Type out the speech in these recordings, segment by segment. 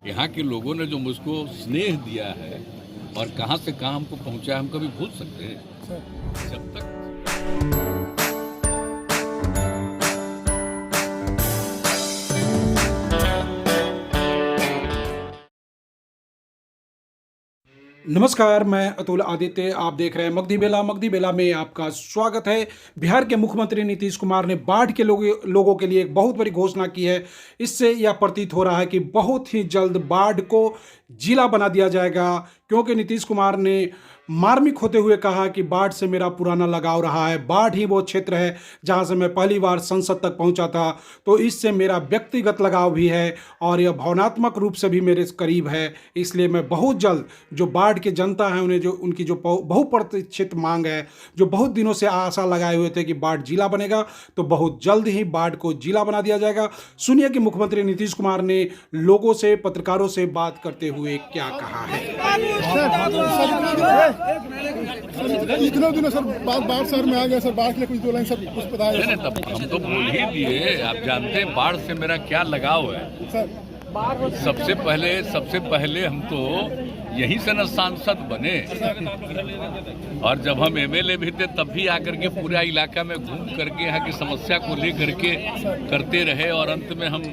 यहाँ के लोगों ने जो मुझको स्नेह दिया है और कहाँ से कहाँ हमको पहुँचा है, हम कभी भूल सकते हैं? जब तक नमस्कार, मैं अतुल आदित्य। आप देख रहे हैं मगधी बेला में आपका स्वागत है। बिहार के मुख्यमंत्री नीतीश कुमार ने बाढ़ के लोगों के लिए एक बहुत बड़ी घोषणा की है। इससे यह प्रतीत हो रहा है कि बहुत ही जल्द बाढ़ को जिला बना दिया जाएगा, क्योंकि नीतीश कुमार ने मार्मिक होते हुए कहा कि बाढ़ से मेरा पुराना लगाव रहा है। बाढ़ ही वो क्षेत्र है जहां से मैं पहली बार संसद तक पहुंचा था, तो इससे मेरा व्यक्तिगत लगाव भी है और यह भावनात्मक रूप से भी मेरे करीब है। इसलिए मैं बहुत जल्द जो बाढ़ की जनता है उन्हें जो उनकी जो बहुप्रतीक्षित मांग है, जो बहुत दिनों से आशा लगाए हुए थे कि बाढ़ जिला बनेगा, तो बहुत जल्द ही बाढ़ को जिला बना दिया जाएगा। सुनिए कि मुख्यमंत्री नीतीश कुमार ने लोगों से, पत्रकारों से बात करते हुए क्या कहा है। इतने दिनों सर बाढ़ शहर में आ गया सर, बाढ़ के लिए कुछ दो लाइन सर कुछ पता है? नहीं, तब हम तो बोल ही दिए। आप जानते हैं बाढ़ से मेरा क्या लगाव है सर। सबसे पहले हम तो यहीं से न सांसद बने, और जब हम एमएलए भी थे तब भी आकर के पूरा इलाका में घूम करके यहाँ की समस्या को लेकर के करते रहे, और अंत में हम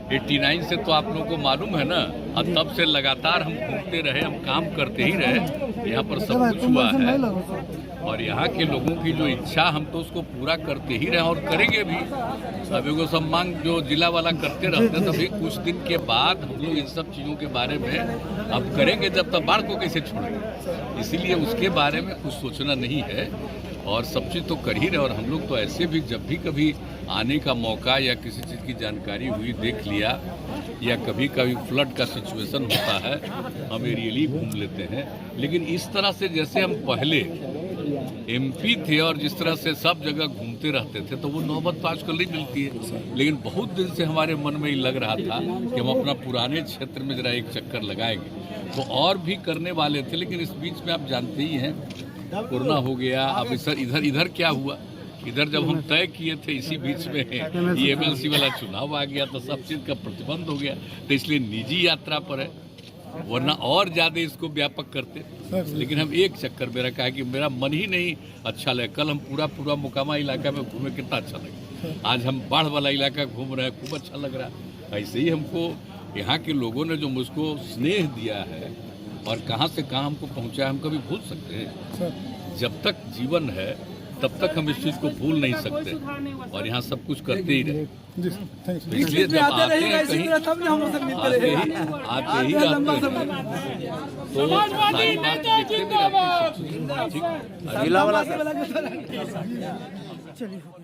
89 से तो आप लोगों को मालूम है ना, और तब से लगातार हम घूमते रहे, हम काम करते ही रहे। यहाँ पर सब कुछ हुआ है और यहाँ के लोगों की जो इच्छा, हम तो उसको पूरा करते ही रहे और करेंगे भी। अब एगो सब मांग जो जिला वाला करते रहते हैं, तभी कुछ दिन के बाद हम लोग इन सब चीज़ों के बारे में अब करेंगे। जब तक बाढ़ को कैसे छोड़ेंगे, इसीलिए उसके बारे में कुछ सोचना नहीं है और सब चीज़ तो कर ही रहे। और हम लोग तो ऐसे भी जब भी कभी आने का मौका या किसी चीज़ की जानकारी हुई, देख लिया, या कभी कभी फ्लड का सिचुएशन होता है, हम एरियली घूम लेते हैं। लेकिन इस तरह से जैसे हम पहले एमपी थे और जिस तरह से सब जगह घूमते रहते थे, तो वो नौबत तो आजकल नहीं मिलती है। लेकिन बहुत दिन से हमारे मन में ही लग रहा था कि हम अपना पुराने क्षेत्र में जरा एक चक्कर लगाएंगे, तो और भी करने वाले थे। लेकिन इस बीच में आप जानते ही हैं, कोरोना हो गया। अब इधर क्या हुआ, इधर जब हम तय किए थे, इसी बीच में ये एमएलसी वाला चुनाव आ गया, तो सब चीज़ का प्रतिबंध हो गया। तो इसलिए निजी यात्रा पर है, वरना और ज़्यादा इसको व्यापक करते। लेकिन हम एक चक्कर मेरा कहा कि मेरा मन ही नहीं अच्छा लगे। कल हम पूरा मोकामा इलाका में घूमे, कितना अच्छा लगे। आज हम बाढ़ वाला इलाका घूम रहे हैं, खूब अच्छा लग रहा है। ऐसे ही हमको यहाँ के लोगों ने जो मुझको स्नेह दिया है और कहाँ से कहाँ हमको पहुँचा है, हम कभी भूल सकते हैं? जब तक जीवन है तब तक हम इस चीज़ को भूल नहीं सकते, और यहाँ सब कुछ करते ही रहे। तो इसलिए जब आते हैं कहीं, आते ही रहते हैं, तो सारी बात देखते भी रहते हैं। ठीक।